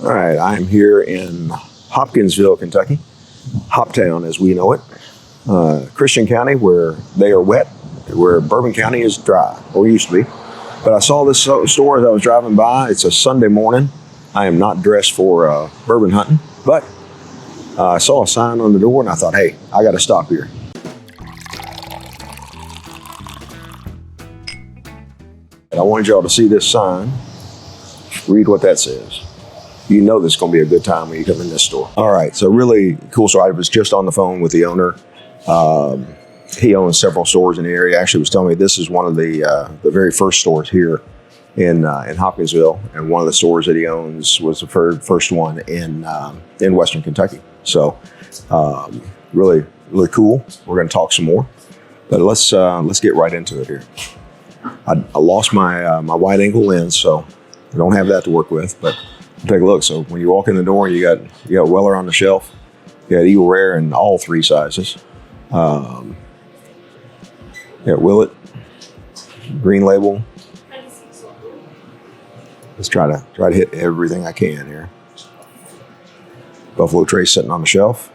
All right, I'm here in Hopkinsville, Kentucky, Hoptown as we know it, Christian County, where they are wet, where Bourbon County is dry, or used to be. But I saw this store as I was driving by. It's a Sunday morning. I am not dressed for bourbon hunting, but I saw a sign on the door and I thought, hey, I got to stop here. And I wanted y'all to see this sign. Read what that says. You know this is going to be a good time when you come in this store. All right, so really cool store. I was just on the phone with the owner. He owns several stores in the area. Actually, was telling me this is one of the very first stores here in Hopkinsville, and one of the stores that he owns was the first one in Western Kentucky. So really cool. We're going to talk some more, but let's get right into it here. I lost my wide angle lens, so I don't have that to work with, but take a look. So when you walk in the door, you got Weller on the shelf. You got Eagle Rare in all three sizes. You got Willet, Green Label. Let's try to hit everything I can here. Buffalo Trace sitting on the shelf.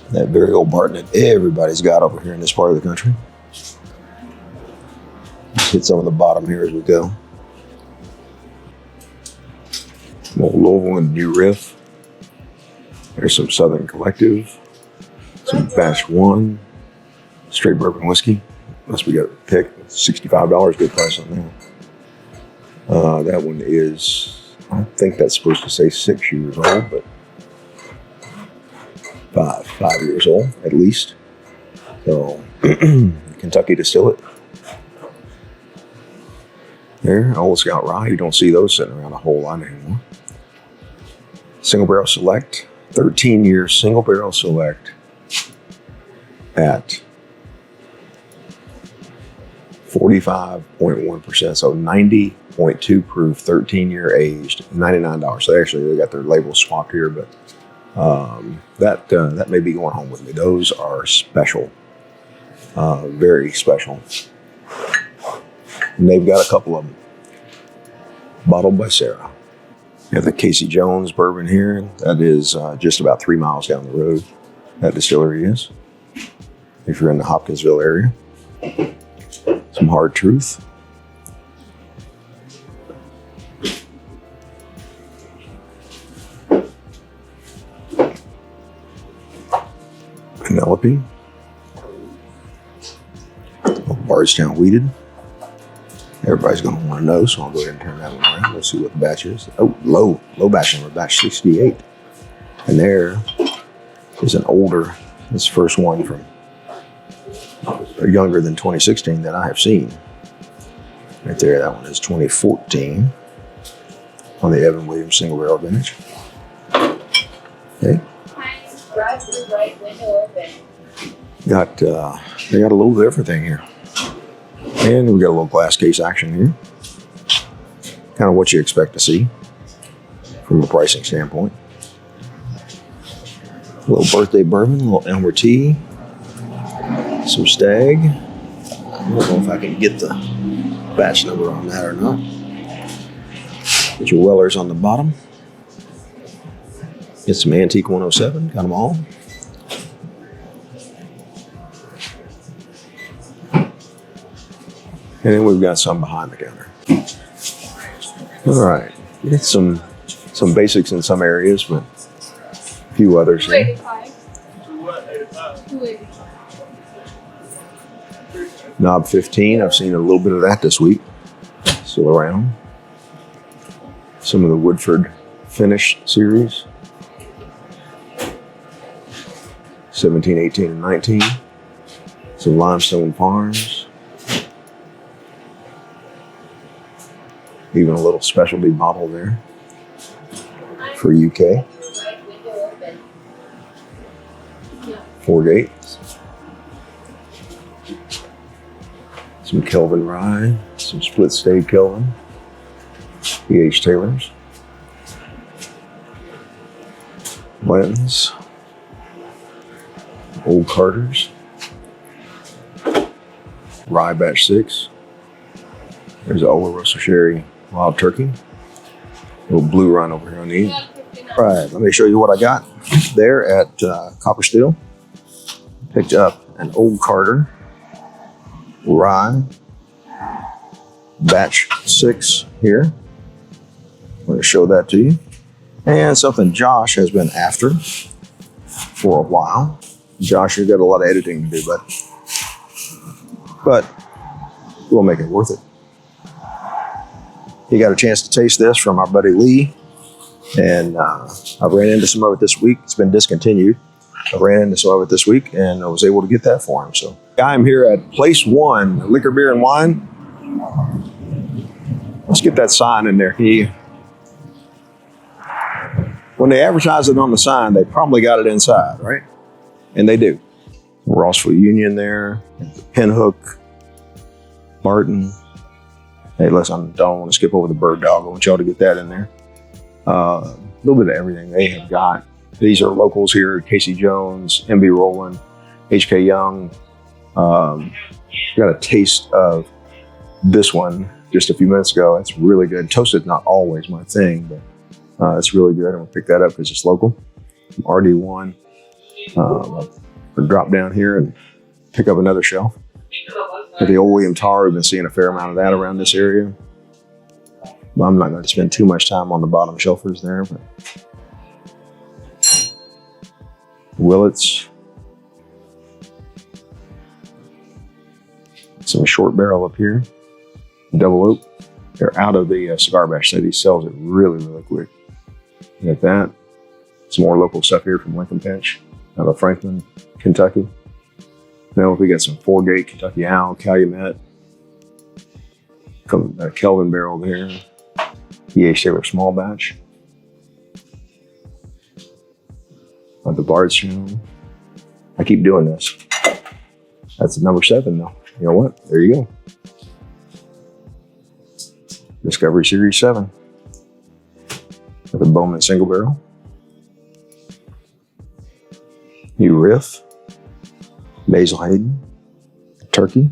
That very old Barton that everybody's got over here in this part of the country. Let's hit some of the bottom here as we go. Old Louisville and New Riff. There's some Southern Collective. Some Batch 1. Straight bourbon whiskey. Unless we got a pick. $65, good price on that. That one is, I think that's supposed to say 6 years old, but 5 years old at least. So Kentucky distillate. There, Old Scout Rye. You don't see those sitting around a whole lot anymore. Single Barrel Select, 13-year Single Barrel Select at 45.1%, so 90.2 proof, 13-year aged, $99. So actually they got their labels swapped here, but that may be going home with me. Those are special, very special. And they've got a couple of them bottled by Sarah. You have the Casey Jones bourbon here. That is just about 3 miles down the road. That distillery is, if you're in the Hopkinsville area. Some Hard Truth. Penelope. Bardstown Wheated. Everybody's going to want to know, so I'll go ahead and turn that one around. Let's see what the batch is. Oh, low batch number, batch 68. And there is an older, this first one from younger than 2016 that I have seen. Right there, that one is 2014 on the Evan Williams single barrel vintage. Okay. They got a little bit of everything here. And we got a little glass case action here. Kind of what you expect to see from a pricing standpoint. A little birthday bourbon, a little Elmer tea, some stagg. I don't know if I can get the batch number on that or not. Get your Wellers on the bottom. Get some Antique 107, got them all. And then we've got some behind the counter. All right, get some basics in some areas, but a few others here. 285. Knob 15, I've seen a little bit of that this week. Still around. Some of the Woodford Finish series. 17, 18, and 19. Some Limestone Farms. Even a little specialty bottle there for UK. 4 gates. Some Kelvin Rye, some split stave Kelvin, E.H. Taylor's, Blantons, Old Carter's, Rye Batch 6, There's an Oloroso Sherry Wild Turkey. Little blue run over here on the end. All right, let me show you what I got there at Copper Still. Picked up an Old Carter Rye Batch 6 here. I'm going to show that to you. And something Josh has been after for a while. Josh, you've got a lot of editing to do, but we'll make it worth it. He got a chance to taste this from our buddy Lee, and I ran into some of it this week. It's been discontinued. I ran into some of it this week, and I was able to get that for him. So I'm here at Place One, Liquor, Beer, and Wine. Let's get that sign in there. When they advertise it on the sign, they probably got it inside, right? And they do. Rossville Union there, Pinhook, Martin. Hey, listen, I don't want to skip over the Bird Dog. I want y'all to get that in there. A little bit of everything they have got. These are locals here: Casey Jones, MB Rowland, HK Young. Got a taste of this one just a few minutes ago. It's really good. Toasted's not always my thing, but it's really good. I'm gonna pick that up because it's local. RD1. I'll drop down here and pick up another shelf. At the old William Tar, we've been seeing a fair amount of that around this area. I'm not going to spend too much time on the bottom shelfers there, but Willets, some short barrel up here, double oak. They're out of the cigar batch set. He sells it really, really quick. You got that. Some more local stuff here from Lincoln Pinch out of Franklin, Kentucky. Now we got some 4-gate Kentucky Owl, Calumet, Kelvin barrel there, EA Taylor small batch. The Bardstown. I keep doing this. That's number 7 though. You know what? There you go. Discovery Series 7. With a Bowman single barrel. New Riff. Basil Hayden, Turkey,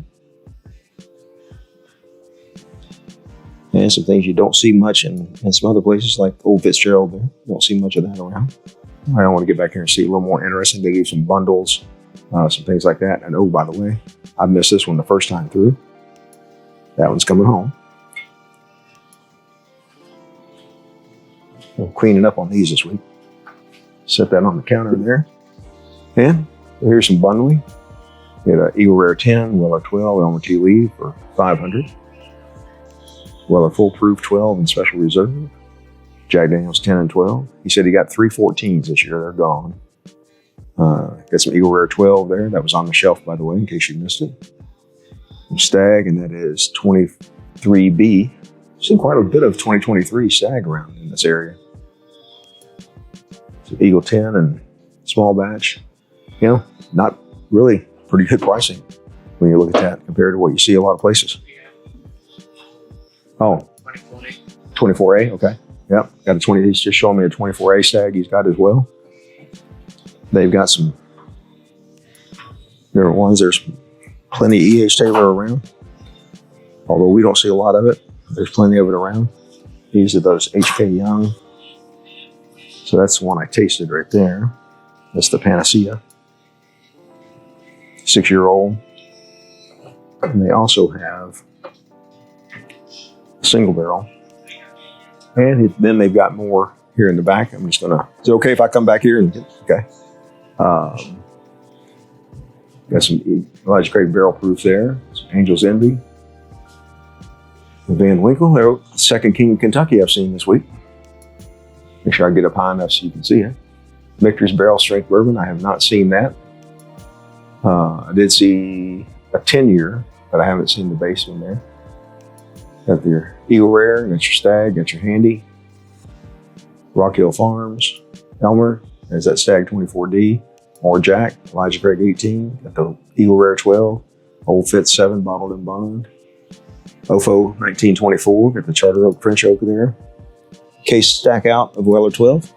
and some things you don't see much in some other places like Old Fitzgerald there. You don't see much of that around. I don't want to get back here and see a little more interesting. They gave some bundles, some things like that. And oh, by the way, I missed this one the first time through. That one's coming home. I'm cleaning up on these this week. Set that on the counter there. And here's some bundling. We had an Eagle Rare 10, Weller 12, Elmer T. Lee for $500. Weller Full Proof 12 and Special Reserve. Jack Daniels 10 and 12. He said he got 3 14s this year. They're gone. Got some Eagle Rare 12 there. That was on the shelf, by the way, in case you missed it. Some Stagg, and that is 23B. Seen quite a bit of 2023 Stagg around in this area. So Eagle 10 and small batch. You know, not really pretty good pricing when you look at that compared to what you see a lot of places. Oh, 24A, okay. Yep, got a 20, he's just showing me a 24A Stagg he's got as well. They've got some different ones. There's plenty of E.H. Taylor around. Although we don't see a lot of it, there's plenty of it around. These are those H.K. Young. So that's the one I tasted right there. That's the Panacea. 6-year-old. And they also have a single barrel. And then they've got more here in the back. I'm just gonna, is it okay if I come back here and get, okay. Got some Elijah Craig barrel proof there. Some Angel's Envy. Van Winkle, they're the second King of Kentucky I've seen this week. Make sure I get up high enough so you can see it. Victor's Barrel Strength Bourbon, I have not seen that. I did see a 10-year, but I haven't seen the base one there. Got your Eagle Rare, got your Stagg, got your Handy. Rock Hill Farms, Elmer, there's that Stagg 24D. More Jack, Elijah Craig 18, got the Eagle Rare 12, Old Fitz 7 bottled in bond. OFO 1924, got the Charter Oak French Oak there. Case stack out of Weller 12.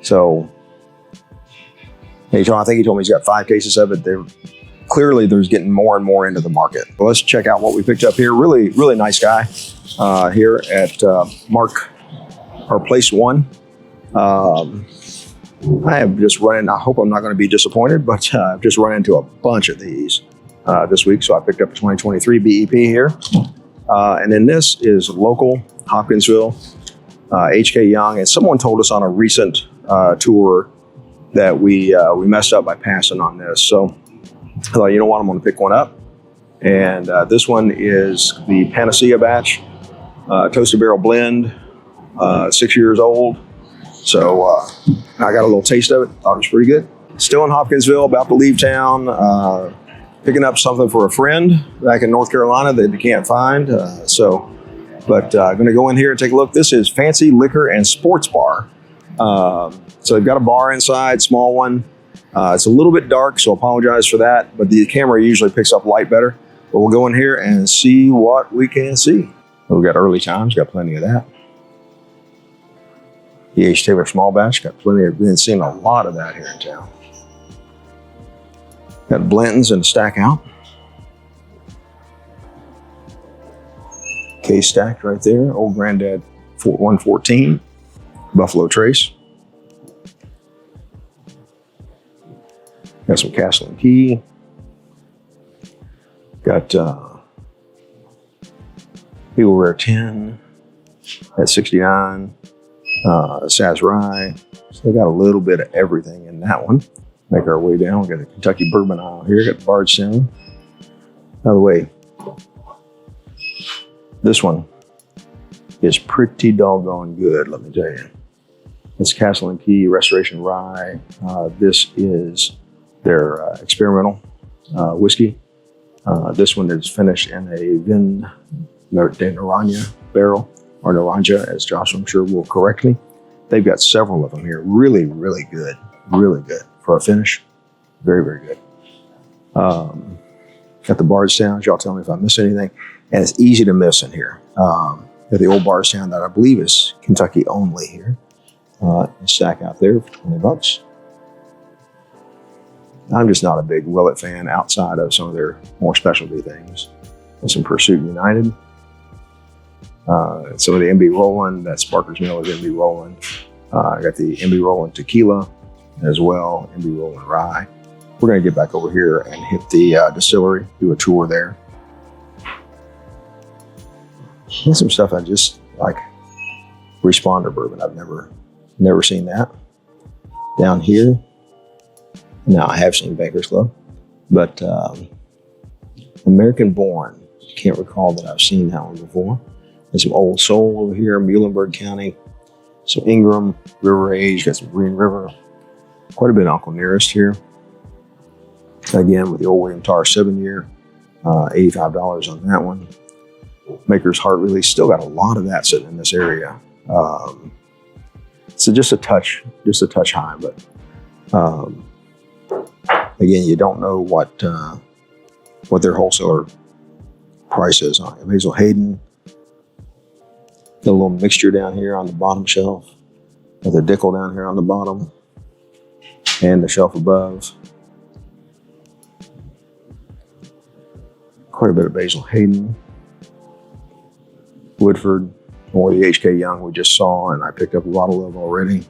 So, I think he told me he's got 5 cases of it. They're clearly there's getting more and more into the market. But let's check out what we picked up here. Really, really nice guy here at Mark, or Place One. I have just run in, I hope I'm not going to be disappointed, but I've just run into a bunch of these this week. So I picked up a 2023 BEP here. And then this is local, Hopkinsville, HK Young. And someone told us on a recent tour that we messed up by passing on this. So I thought, you know what, I'm going to pick one up. And this one is the Panacea batch, toasted barrel blend, 6 years old. So I got a little taste of it. Thought it was pretty good. Still in Hopkinsville, about to leave town. Picking up something for a friend back in North Carolina that you can't find. But I'm going to go in here and take a look. This is Fancy Liquor and Sports Bar. So they've got a bar inside, small one. It's a little bit dark, so apologize for that. But the camera usually picks up light better. But we'll go in here and see what we can see. We've got early times, got plenty of that. The H. Taylor Small Batch, got plenty of, been seeing a lot of that here in town. Got Blantons and a stack out. Case stacked right there. Old Granddad 114. Buffalo Trace. Got some Castle and Key. Got Eagle Rare 10 at 69. Sass Rye. So they got a little bit of everything in that one. Make our way down. We got a Kentucky Bourbon aisle here. Got the Bardstown. By the way, this one is pretty doggone good, let me tell you. It's Castle and Key Restoration Rye. This is their experimental whiskey. This one is finished in a Vin de Naranja barrel, or Naranja, as Josh, I'm sure, will correct me. They've got several of them here. Really, really good. Really good for a finish. Very, very good. Got the Bardstown. Y'all tell me if I miss anything. And it's easy to miss in here. Got the old Bardstown that I believe is Kentucky only here. Stack out there for $20. I'm just not a big Willet fan outside of some of their more specialty things. And some Pursuit United. Some of the MB Roland, that's Barker's Mill is MB Roland. I got the MB Roland Tequila as well, MB Roland Rye. We're going to get back over here and hit the distillery, do a tour there. And some stuff I just like. Responder bourbon, I've never seen that. Down here, now I have seen Baker's Club, but American Born, can't recall that I've seen that one before. There's some Old Soul over here, Muhlenberg County, some Ingram, River Age, got some Green River, quite a bit of Uncle Nearest here. Again, with the old William Tarr 7-year, $85 on that one. Maker's Heart Release, still got a lot of that sitting in this area. So just a touch high, but again, you don't know what their wholesaler price is on it. Basil Hayden, got a little mixture down here on the bottom shelf, got the Dickel down here on the bottom, and the shelf above. Quite a bit of Basil Hayden. Woodford, or the HK Young we just saw, and I picked up a bottle of already.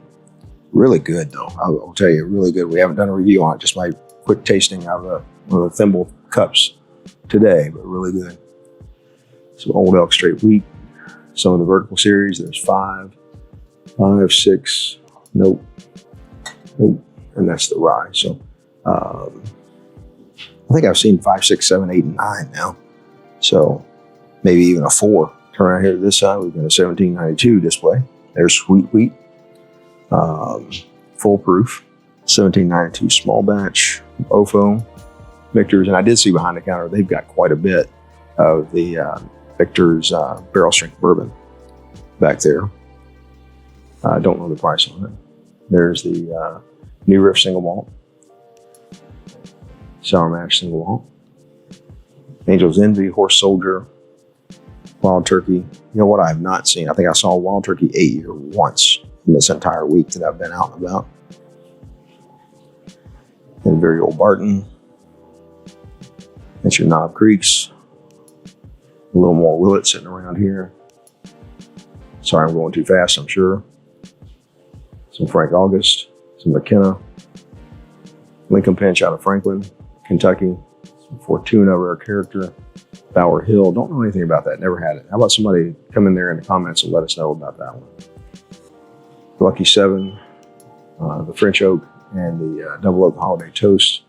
Really good, though. I'll tell you, really good. We haven't done a review on it, just my quick tasting out of the thimble cups today, but really good. Some Old Elk Straight Wheat. Some of the vertical series, there's 5, 6, nope, and that's the rye. So I think I've seen 5, 6, 7, 8, and 9 now. So maybe even a 4. Turn around here to this side, we've got a 1792 display. There's Sweet Wheat, full proof, 1792 small batch, OFO, Victor's, and I did see behind the counter, they've got quite a bit of the Victor's barrel strength bourbon back there. I don't know the price on it. There's the New Riff single malt, Sour Mash single malt, Angel's Envy, Horse Soldier, Wild Turkey. You know what I have not seen? I think I saw Wild Turkey 8-year once in this entire week that I've been out and about. And very old Barton. That's your Knob Creeks. A little more Willet sitting around here. Sorry, I'm going too fast, I'm sure. Some Frank August, some McKenna. Lincoln Pinch out of Franklin, Kentucky. Some Fortuna Rare Character. Bower Hill, don't know anything about that, never had it. How about somebody come in there in the comments and let us know about that one. Lucky 7, the French Oak, and the Double Oak Holiday Toast.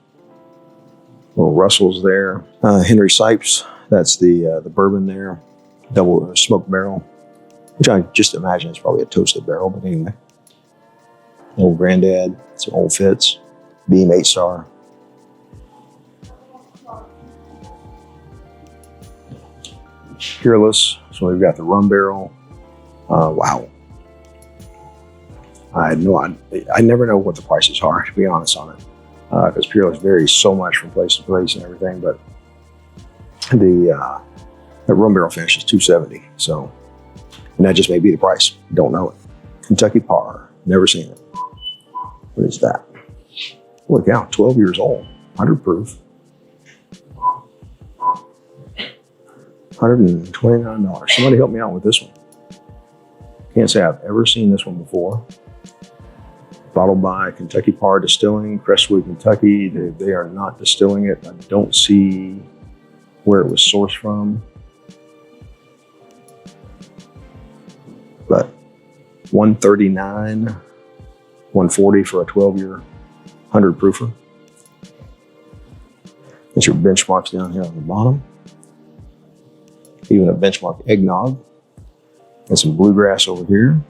Little Russells there. Henry Sipes, that's the bourbon there. Double smoked barrel, which I just imagine is probably a toasted barrel, but anyway. Old Granddad, some Old Fitz, Beam 8-star. Peerless, so we've got the rum barrel. Wow. I never know what the prices are, to be honest on it, because Peerless varies so much from place to place and everything. But the rum barrel finish is $270. So, and that just may be the price. Don't know it. Kentucky Par, never seen it. What is that? Look out, 12 years old, 100 proof. $129. Somebody help me out with this one. Can't say I've ever seen this one before. Bottled by Kentucky Par Distilling, Crestwood, Kentucky. They are not distilling it. I don't see where it was sourced from. But $139, $140 for a 12-year 100 proofer. That's your benchmarks down here on the bottom. Even a benchmark eggnog. And some bluegrass over here.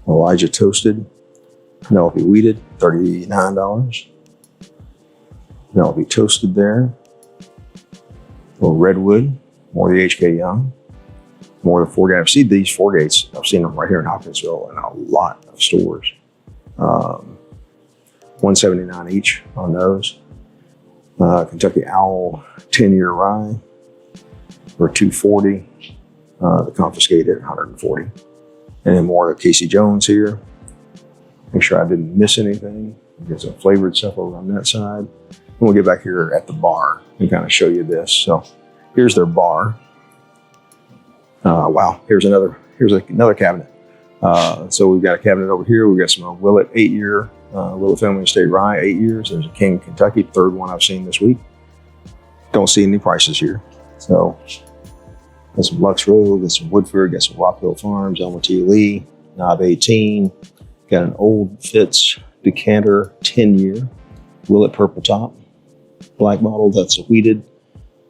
Elijah Toasted. Penelope Weeded, $39. Penelope Toasted there. A little Redwood. More of the HK Young. More of the 4 Gate. I've seen these 4 Gates. I've seen them right here in Hopkinsville in a lot of stores. $179 each on those. Kentucky Owl 10-year rye for $240. The confiscated $140. And then more of Casey Jones here. Make sure I didn't miss anything. Get some flavored stuff over on that side. And we'll get back here at the bar and kind of show you this. So here's their bar. Wow, here's another cabinet. So we've got a cabinet over here. We've got some Willet 8-year Willet Family Estate Rye, 8 years. There's a King Kentucky, 3rd one I've seen this week. Don't see any prices here. So got some Lux Road, got some Woodford, got some Rock Hill Farms, Elmer T. Lee, Knob 18. Got an Old Fitz Decanter 10-year Willet Purple Top, black bottle. That's a wheated.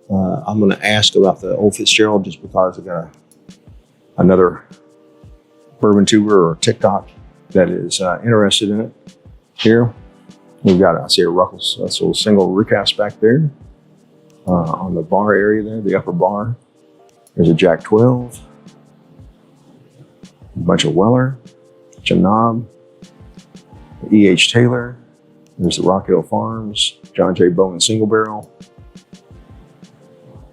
I'm going to ask about the Old Fitzgerald just because I got another bourbon tuber or TikTok that is interested in it. Here we've got, I see a Ruffles, that's a little single recast back there on the bar area there, the upper bar. There's a Jack 12, a bunch of Weller, a Knob, E.H. Taylor. There's the Rock Hill Farms, John J. Bowman Single Barrel.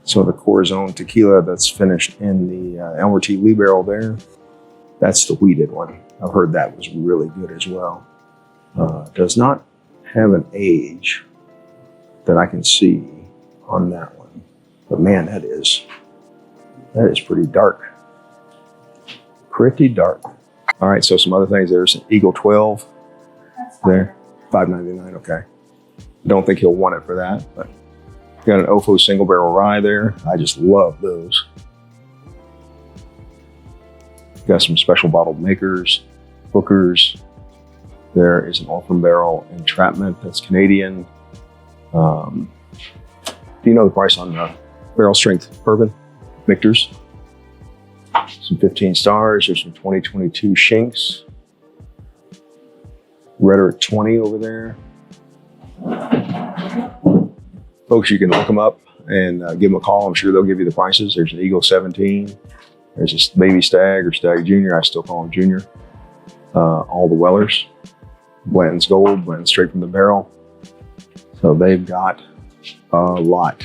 Some of the Corazon tequila that's finished in the Elmer T. Lee barrel there. That's the wheated one. I've heard that was really good as well. Does not have an age that I can see on that one. But man, that is pretty dark. Pretty dark. All right, so some other things. There's an Eagle 12 there, $5.99, okay. Don't think he'll want it for that, but got an Ofo single barrel rye there. I just love those. Got some special bottled makers, Booker's. There is an Orphan Barrel Entrapment that's Canadian. Do you know the price on barrel strength bourbon? Michter's. Some 15 stars. There's some 2022 Shinks. Rhetoric 20 over there. Folks, you can look them up and give them a call. I'm sure they'll give you the prices. There's an Eagle 17. There's a Baby Stag or Stag Junior. I still call them Junior. All the Wellers. Blanton's Gold, Blanton straight from the barrel. So they've got a lot.